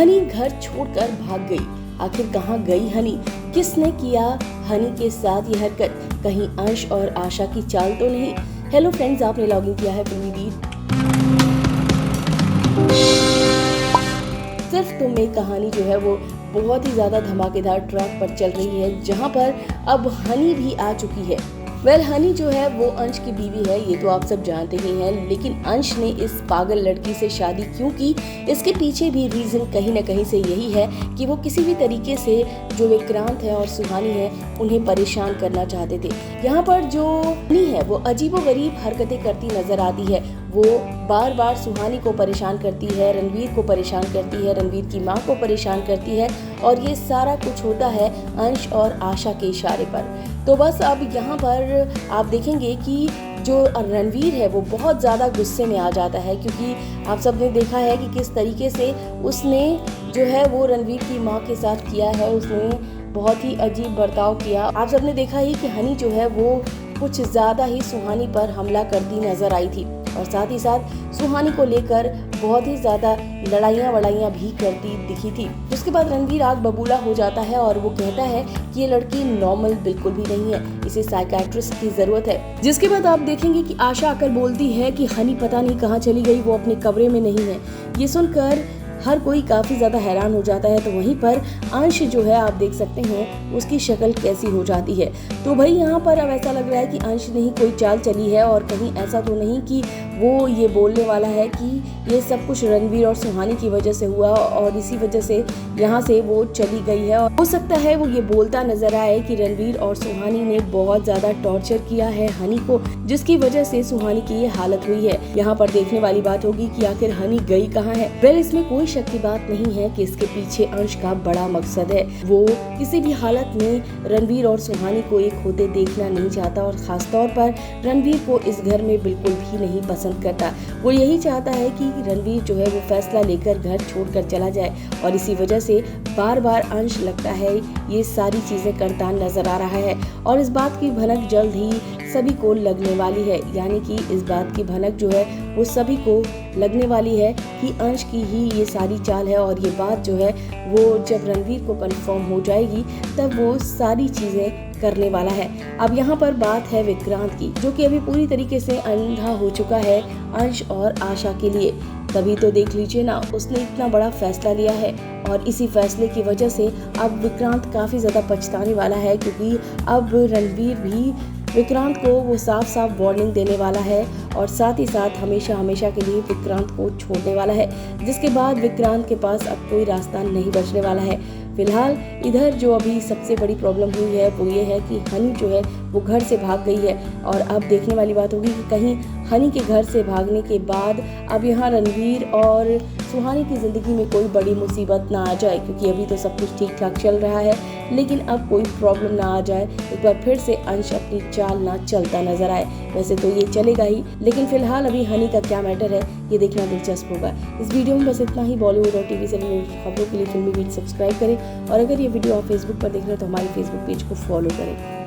हनी घर छोड़कर भाग गई। आखिर कहाँ गई हनी? किसने किया हनी के साथ यह हरकत? कहीं अंश और आशा की चाल तो नहीं? हेलो फ्रेंड्स, आपने लॉगिन किया है फिल्मी बीट। सिर्फ तुम एक कहानी जो है वो बहुत ही ज्यादा धमाकेदार ट्रैक पर चल रही है, जहां पर अब हनी भी आ चुकी है। हनी जो है वो अंश की बीवी है, ये तो आप सब जानते ही हैं। लेकिन अंश ने इस पागल लड़की से शादी क्यों की, इसके पीछे भी रीजन कहीं ना कहीं से यही है कि वो किसी भी तरीके से जो विक्रांत है और सुहानी है उन्हें परेशान करना चाहते थे। यहाँ पर जो हनी है वो अजीबोगरीब हरकतें करती नजर आती है। वो बार बार सुहानी को परेशान करती है, रणवीर को परेशान करती है, रणवीर की माँ को परेशान करती है, और ये सारा कुछ होता है अंश और आशा के इशारे पर। तो बस अब यहाँ पर आप देखेंगे कि जो रणवीर है वो बहुत ज़्यादा गुस्से में आ जाता है, क्योंकि आप सबने देखा है कि किस तरीके से उसने जो है वो रणवीर की माँ के साथ किया है। उसने बहुत ही अजीब बर्ताव किया। आप सबने देखा ही कि हनी जो है वो कुछ ज़्यादा ही सुहानी पर हमला करती नजर आई थी, और साथ ही साथ सुहानी को लेकर बहुत ही ज़्यादा लड़ाइयाँ भी करती दिखी थी। उसके बाद रणवीर आग बबूला हो जाता है और वो कहता है कि ये लड़की नॉर्मल बिल्कुल भी नहीं है, इसे साइकियाट्रिस्ट की जरूरत है। जिसके बाद आप देखेंगे कि आशा आकर बोलती है कि हनी पता नहीं कहाँ चली गई, वो अपने कमरे में नहीं है। ये सुनकर हर कोई काफी ज्यादा हैरान हो जाता है। तो वहीं पर अंश जो है आप देख सकते हैं उसकी शक्ल कैसी हो जाती है। तो भाई यहाँ पर अब ऐसा लग रहा है कि अंश ने ही कोई चाल चली है, और कहीं ऐसा तो नहीं कि वो ये बोलने वाला है कि ये सब कुछ रणवीर और सुहानी की वजह से हुआ और इसी वजह से यहाँ से वो चली गई है। और हो सकता है वो ये बोलता नजर आए कि रणवीर और सुहानी ने बहुत ज्यादा टॉर्चर किया है हनी को, जिसकी वजह से सुहानी की ये हालत हुई है। यहाँ पर देखने वाली बात होगी कि आखिर हनी गई कहाँ है। वेल, इसमें कोई शक की बात नहीं है कि इसके पीछे अंश का बड़ा मकसद है। वो किसी भी हालत में रणवीर और सुहानी को एक होते देखना नहीं चाहता, और खासतौर पर रणवीर को इस घर में बिल्कुल भी नहीं पसंद करता। वो यही चाहता है कि रणवीर जो है वो फैसला लेकर घर छोड़कर चला जाए, और इसी वजह से बार बार अंश लगता है ये सारी चीजें करता नजर आ रहा है। और इस बात की भनक जल्द ही सभी को लगने वाली है, यानी कि इस बात की भनक जो है वो सभी को लगने वाली है कि अंश की ही ये सारी चाल है। और ये बात जो है वो जब रणवीर को कंफर्म हो जाएगी तब वो सारी चीजें करने वाला है। अब यहाँ पर बात है विक्रांत की, जो कि अभी पूरी तरीके से अंधा हो चुका है अंश और आशा के लिए। तभी तो देख लीजिए ना, उसने इतना बड़ा फैसला लिया है, और इसी फैसले की वजह से अब विक्रांत काफी ज्यादा पछताने वाला है, क्योंकि अब रणवीर भी विक्रांत को वो साफ साफ वार्निंग देने वाला है, और साथ ही साथ हमेशा हमेशा के लिए विक्रांत को छोड़ने वाला है, जिसके बाद विक्रांत के पास अब कोई रास्ता नहीं बचने वाला है। फिलहाल इधर जो अभी सबसे बड़ी प्रॉब्लम हुई है वो ये है कि हनी जो है वो घर से भाग गई है, और अब देखने वाली बात होगी कि कहीं हनी के घर से भागने के बाद अब यहाँ रणवीर और सुहानी की ज़िंदगी में कोई बड़ी मुसीबत ना आ जाए, क्योंकि अभी तो सब कुछ ठीक ठाक चल रहा है, लेकिन अब कोई प्रॉब्लम ना आ जाए, एक बार फिर से अंश अपनी चाल ना चलता नजर आए। वैसे तो ये चलेगा ही, लेकिन फिलहाल अभी हनी का क्या मैटर है ये देखना दिलचस्प होगा। इस वीडियो में बस इतना ही। बॉलीवुड और टीवी से रिलेटेड खबरों के लिए फिल्मी बीट सब्सक्राइब करें, और अगर ये वीडियो आप फेसबुक पर देख रहे हो तो हमारे फेसबुक पेज को फॉलो करें।